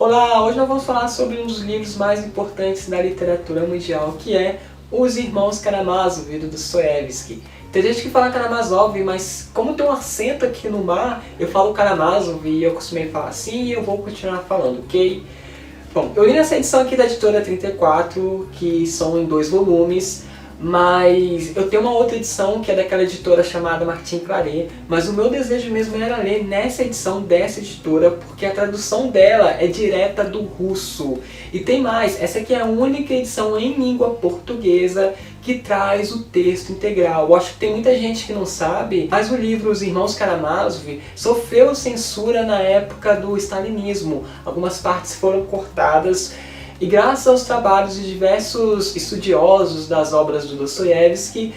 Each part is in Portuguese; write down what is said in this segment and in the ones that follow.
Olá, hoje nós vamos falar sobre um dos livros mais importantes da literatura mundial, que é Os Irmãos Karamazov, do Dostoiévski. Tem gente que fala Karamazov, mas como tem um acento aqui no mar, eu falo Karamazov e eu costumei falar assim e eu vou continuar falando, ok? Bom, eu li nessa edição aqui da editora 34, que são em 2 volumes, mas eu tenho uma outra edição que é daquela editora chamada Martin Claret, mas o meu desejo mesmo era ler nessa edição dessa editora, porque a tradução dela é direta do russo. E tem mais, essa aqui é a única edição em língua portuguesa que traz o texto integral. Eu acho que tem muita gente que não sabe, mas o livro Os Irmãos Karamazov sofreu censura na época do stalinismo. Algumas partes foram cortadas. E graças aos trabalhos de diversos estudiosos das obras do Dostoiévski,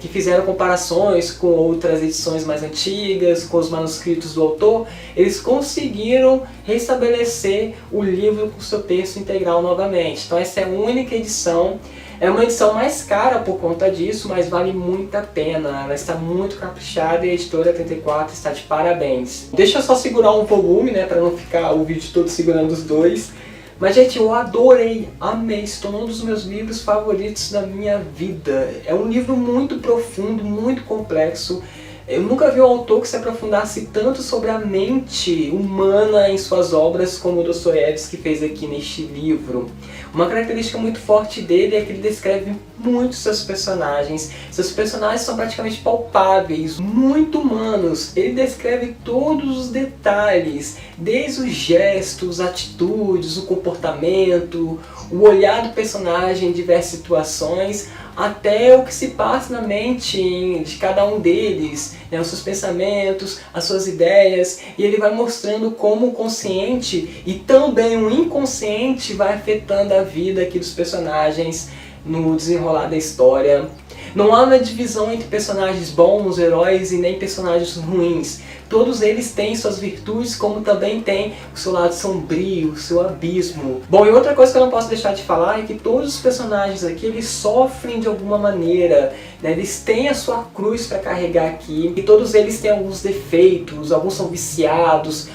que fizeram comparações com outras edições mais antigas, com os manuscritos do autor, eles conseguiram restabelecer o livro com seu texto integral novamente. Então essa é a única edição. É uma edição mais cara por conta disso, mas vale muito a pena. Ela está muito caprichada e a editora 34 está de parabéns. Deixa eu só segurar um volume, né, para não ficar o vídeo todo segurando os dois. Mas, gente, eu adorei, amei, se tornou um dos meus livros favoritos da minha vida. É um livro muito profundo, muito complexo. Eu nunca vi um autor que se aprofundasse tanto sobre a mente humana em suas obras como o Dostoiévski fez aqui neste livro. Uma característica muito forte dele é que ele descreve muito seus personagens. Seus personagens são praticamente palpáveis, muito humanos. Ele descreve todos os detalhes, desde os gestos, atitudes, o comportamento, o olhar do personagem em diversas situações, até o que se passa na mente de cada um deles, né, os seus pensamentos, as suas ideias, e ele vai mostrando como o consciente e também o inconsciente vai afetando a vida aqui dos personagens no desenrolar da história. Não há uma divisão entre personagens bons, heróis e nem personagens ruins. Todos eles têm suas virtudes, como também tem o seu lado sombrio, o seu abismo. Bom, e outra coisa que eu não posso deixar de falar é que todos os personagens aqui, eles sofrem de alguma maneira, né? Eles têm a sua cruz para carregar aqui, e todos eles têm alguns defeitos, alguns são viciados,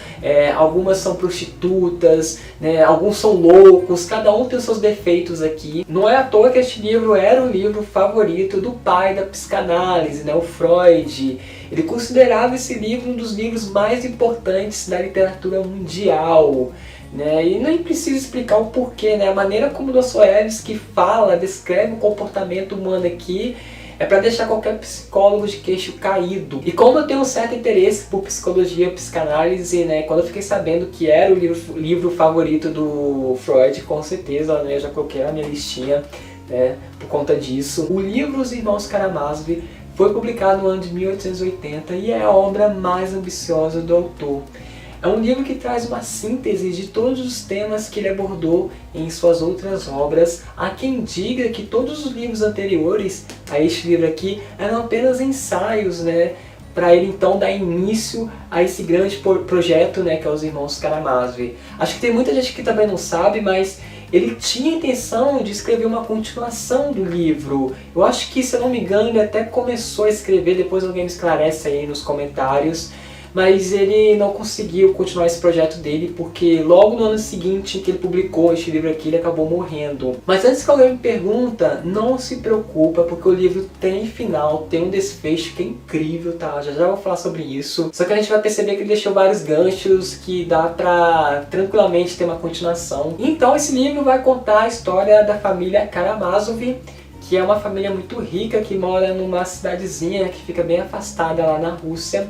algumas são prostitutas, né? Alguns são loucos, cada um tem os seus defeitos aqui. Não é à toa que este livro era o livro favorito do pai da psicanálise, né? O Freud. Ele considerava esse livro um dos livros mais importantes da literatura mundial, né? E nem preciso explicar o porquê, né? A maneira como Dostoiévski fala, descreve o comportamento humano aqui, é para deixar qualquer psicólogo de queixo caído. E como eu tenho um certo interesse por psicologia e psicanálise, né, quando eu fiquei sabendo que era o livro favorito do Freud, com certeza, né, eu já coloquei na minha listinha, né, por conta disso. O livro Os Irmãos Karamazov foi publicado no ano de 1880 e é a obra mais ambiciosa do autor. É um livro que traz uma síntese de todos os temas que ele abordou em suas outras obras. Há quem diga que todos os livros anteriores a este livro aqui eram apenas ensaios, né, para ele então dar início a esse grande projeto, né, que é Os Irmãos Karamazov. Acho que tem muita gente que também não sabe, mas ele tinha a intenção de escrever uma continuação do livro. Eu acho que, se eu não me engano, ele até começou a escrever, depois alguém me esclarece aí nos comentários. Mas ele não conseguiu continuar esse projeto dele, porque logo no ano seguinte que ele publicou este livro aqui, ele acabou morrendo. Mas antes que alguém me pergunta, não se preocupa, porque o livro tem final, tem um desfecho que é incrível, tá? Já já vou falar sobre isso. Só que a gente vai perceber que ele deixou vários ganchos que dá pra tranquilamente ter uma continuação. Então esse livro vai contar a história da família Karamazov, que é uma família muito rica que mora numa cidadezinha que fica bem afastada lá na Rússia.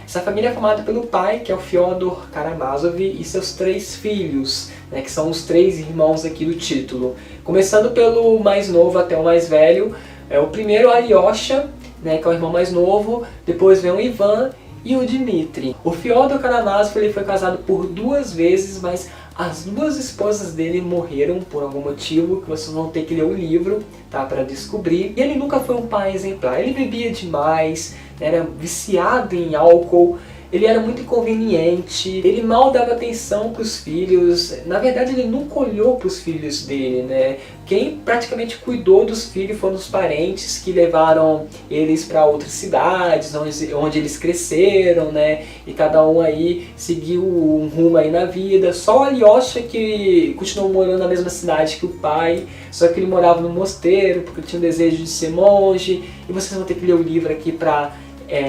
Essa família é formada pelo pai, que é o Fyodor Karamazov, e seus 3 filhos, né, que são os 3 irmãos aqui do título. Começando pelo mais novo até o mais velho, o primeiro Alyosha, né, que é o irmão mais novo, depois vem o Ivan e o Dmitri. O Fyodor Karamazov ele foi casado por 2 vezes, mas as 2 esposas dele morreram por algum motivo, que vocês vão ter que ler o livro, tá, para descobrir. E ele nunca foi um pai exemplar, ele bebia demais, era viciado em álcool, ele era muito inconveniente, ele mal dava atenção para os filhos, na verdade ele nunca olhou para os filhos dele, né? Quem praticamente cuidou dos filhos foram os parentes que levaram eles para outras cidades, onde eles cresceram, né? E cada um aí seguiu um rumo aí na vida. Só o Alyosha que continuou morando na mesma cidade que o pai, só que ele morava no mosteiro porque ele tinha o desejo de ser monge. E vocês vão ter que ler o livro aqui para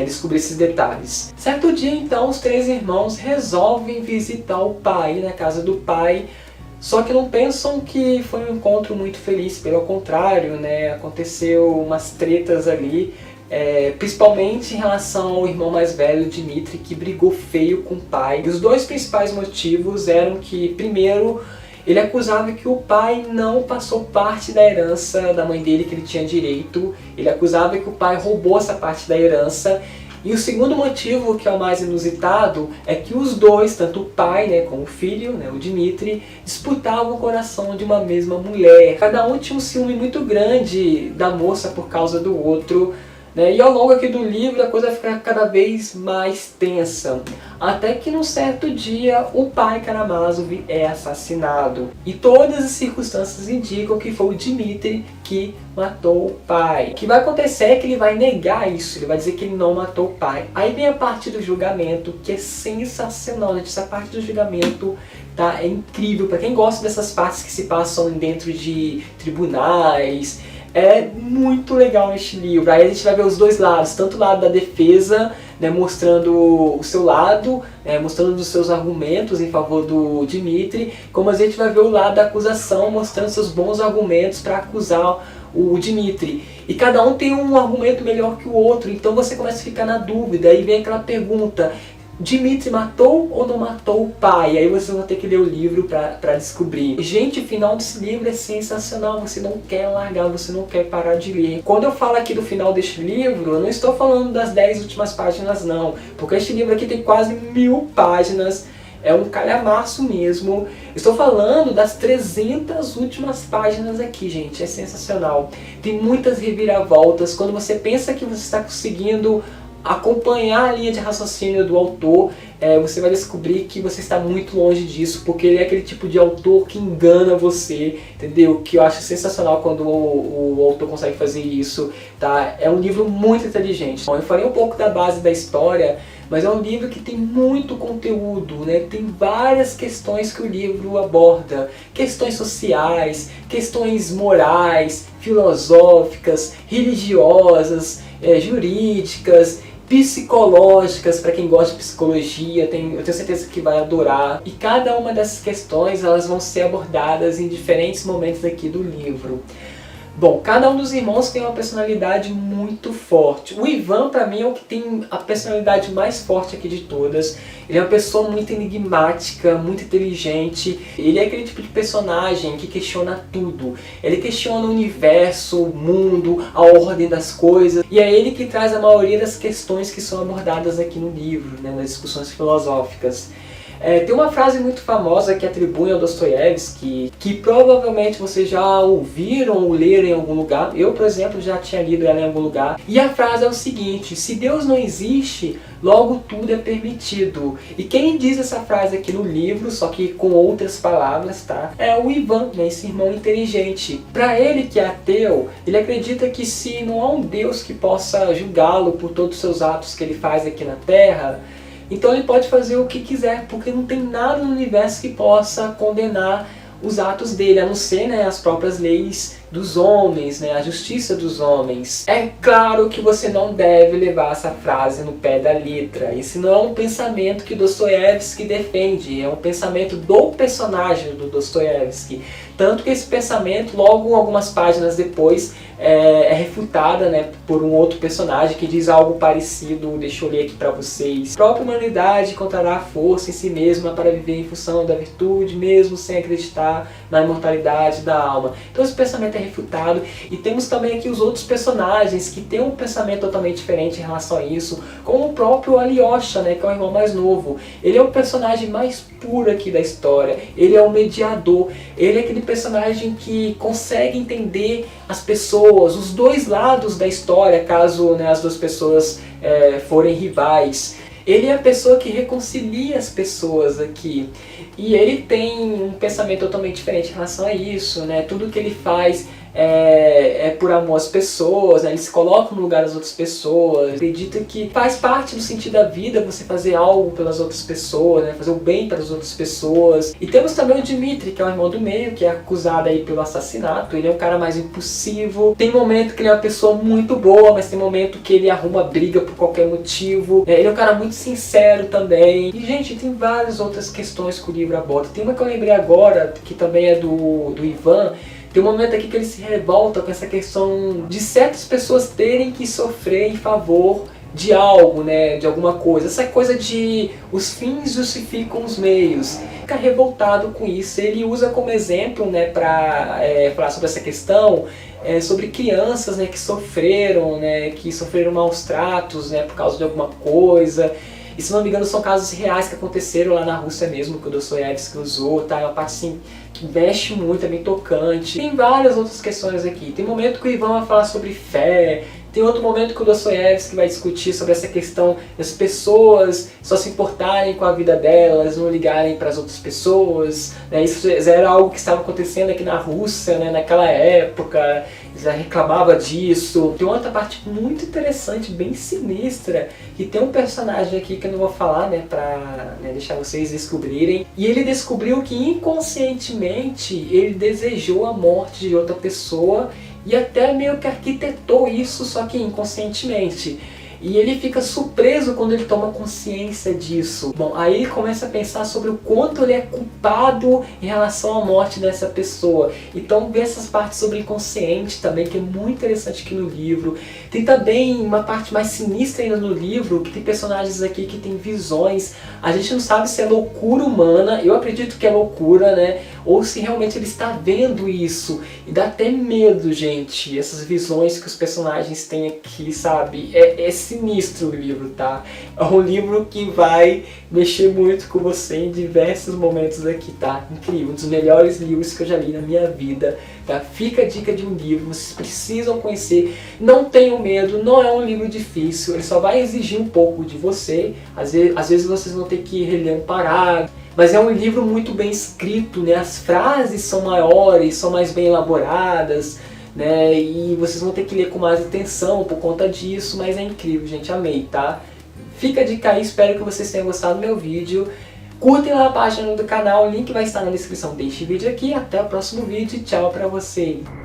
descobrir esses detalhes. Certo dia, então, os 3 irmãos resolvem visitar o pai, na casa do pai, só que não pensam que foi um encontro muito feliz, pelo contrário, né? Aconteceu umas tretas ali, principalmente em relação ao irmão mais velho, Dmitri, que brigou feio com o pai. E os 2 principais motivos eram que, primeiro, ele acusava que o pai não passou parte da herança da mãe dele que ele tinha direito. Ele acusava que o pai roubou essa parte da herança. E o segundo motivo, que é o mais inusitado, é que os 2, tanto o pai, né, como o filho, né, o Dmitri, disputavam o coração de uma mesma mulher. Cada um tinha um ciúme muito grande da moça por causa do outro, né? E ao longo aqui do livro a coisa fica cada vez mais tensa, até que num certo dia o pai Karamazov é assassinado. E todas as circunstâncias indicam que foi o Dmitri que matou o pai. O que vai acontecer é que ele vai negar isso, ele vai dizer que ele não matou o pai. Aí vem a parte do julgamento, que é sensacional, gente. Essa parte do julgamento é incrível. Para quem gosta dessas partes que se passam dentro de tribunais, é muito legal este livro. Aí a gente vai ver os 2 lados, tanto o lado da defesa, né, mostrando o seu lado, mostrando os seus argumentos em favor do Dmitri, como a gente vai ver o lado da acusação, mostrando seus bons argumentos para acusar o Dmitri. E cada um tem um argumento melhor que o outro, então você começa a ficar na dúvida. Aí vem aquela pergunta: Dmitri matou ou não matou o pai? Aí vocês vão ter que ler o livro para descobrir. Gente, o final desse livro é sensacional, você não quer largar, você não quer parar de ler. Quando eu falo aqui do final deste livro, eu não estou falando das 10 últimas páginas não, porque este livro aqui tem quase 1000 páginas, é um calhamaço mesmo. Estou falando das 300 últimas páginas aqui, gente, é sensacional. Tem muitas reviravoltas, quando você pensa que você está conseguindo acompanhar a linha de raciocínio do autor, você vai descobrir que você está muito longe disso, porque ele é aquele tipo de autor que engana você, entendeu? Que eu acho sensacional quando o autor consegue fazer isso, tá? É um livro muito inteligente. Bom, eu falei um pouco da base da história, mas é um livro que tem muito conteúdo, né? Tem várias questões que o livro aborda, questões sociais, questões morais, filosóficas, religiosas, jurídicas, psicológicas, para quem gosta de psicologia, eu tenho certeza que vai adorar. E cada uma dessas questões elas vão ser abordadas em diferentes momentos aqui do livro. Bom, cada um dos irmãos tem uma personalidade muito forte. O Ivan, para mim, é o que tem a personalidade mais forte aqui de todas. Ele é uma pessoa muito enigmática, muito inteligente. Ele é aquele tipo de personagem que questiona tudo. Ele questiona o universo, o mundo, a ordem das coisas. E é ele que traz a maioria das questões que são abordadas aqui no livro, né, nas discussões filosóficas. Tem uma frase muito famosa que atribuem ao Dostoiévski, que provavelmente vocês já ouviram ou leram em algum lugar. Eu, por exemplo, já tinha lido ela em algum lugar. E a frase é o seguinte: se Deus não existe, logo tudo é permitido. E quem diz essa frase aqui no livro, só que com outras palavras, tá? É o Ivan, né, esse irmão inteligente. Para ele, que é ateu, ele acredita que se não há um Deus que possa julgá-lo por todos os seus atos que ele faz aqui na Terra, então ele pode fazer o que quiser, porque não tem nada no universo que possa condenar os atos dele, a não ser, né, as próprias leis dos homens, né, a justiça dos homens. É claro que você não deve levar essa frase no pé da letra. Esse não é um pensamento que Dostoiévski defende, é um pensamento do personagem do Dostoiévski. Tanto que esse pensamento, logo algumas páginas depois, é refutada, né, por um outro personagem que diz algo parecido. Deixa eu ler aqui para vocês. A própria humanidade encontrará força em si mesma para viver em função da virtude, mesmo sem acreditar na imortalidade da alma. Então esse pensamento é refutado. E temos também aqui os outros personagens que têm um pensamento totalmente diferente em relação a isso, como o próprio Alyosha, né, que é o irmão mais novo. Ele é o personagem mais puro aqui da história, ele é o mediador, ele é aquele personagem que consegue entender as pessoas, os dois lados da história, caso, né, as duas pessoas forem rivais. Ele é a pessoa que reconcilia as pessoas aqui. E ele tem um pensamento totalmente diferente em relação a isso, né? Tudo que ele faz é por amor às pessoas, né? Ele se coloca no lugar das outras pessoas, acredita que faz parte do sentido da vida você fazer algo pelas outras pessoas, né? Fazer o bem para as outras pessoas. E temos também o Dmitri, que é o irmão do meio, que é acusado aí pelo assassinato. Ele é um cara mais impulsivo, tem momento que ele é uma pessoa muito boa, mas tem momento que ele arruma briga por qualquer motivo. Ele é um cara muito sincero também. E gente, tem várias outras questões que o livro aborda. Tem uma que eu lembrei agora, que também é do Ivan. Tem um momento aqui que ele se revolta com essa questão de certas pessoas terem que sofrer em favor de algo, né, de alguma coisa. Essa coisa de os fins justificam os meios. Fica revoltado com isso. Ele usa como exemplo, né, para falar sobre essa questão, sobre crianças, né, que sofreram maus tratos, né, por causa de alguma coisa. E se não me engano são casos reais que aconteceram lá na Rússia mesmo, que o Dostoiévski usou, tá? É uma parte assim que mexe muito, é bem tocante. Tem várias outras questões aqui. Tem momento que o Ivan vai falar sobre fé, tem outro momento que o Dostoiévski vai discutir sobre essa questão das pessoas só se importarem com a vida delas, não ligarem para as outras pessoas, né? Isso era algo que estava acontecendo aqui na Rússia, né, naquela época. Já reclamava disso. Tem outra parte muito interessante, bem sinistra, que tem um personagem aqui que eu não vou falar, né, pra deixar vocês descobrirem. E ele descobriu que inconscientemente ele desejou a morte de outra pessoa e até meio que arquitetou isso, só que inconscientemente. E ele fica surpreso quando ele toma consciência disso. Bom, aí ele começa a pensar sobre o quanto ele é culpado em relação à morte dessa pessoa. Então vê essas partes sobre o inconsciente também, que é muito interessante aqui no livro. Tem também uma parte mais sinistra ainda no livro, que tem personagens aqui que tem visões. A gente não sabe se é loucura humana, eu acredito que é loucura, né? Ou se realmente ele está vendo isso. E dá até medo, gente, essas visões que os personagens têm aqui, sabe? É sinistro o livro, tá? É um livro que vai mexer muito com você em diversos momentos aqui, tá? Incrível, um dos melhores livros que eu já li na minha vida, tá? Fica a dica de um livro, vocês precisam conhecer. Não tenham medo, não é um livro difícil, ele só vai exigir um pouco de você. Às vezes vocês vão ter que reler um parágrafo, mas é um livro muito bem escrito, né? As frases são maiores, são mais bem elaboradas, né? E vocês vão ter que ler com mais atenção por conta disso, mas é incrível, gente, amei, tá? Fica a dica aí, espero que vocês tenham gostado do meu vídeo. Curtem lá a página do canal, o link vai estar na descrição deste vídeo aqui. Até o próximo vídeo, tchau pra vocês!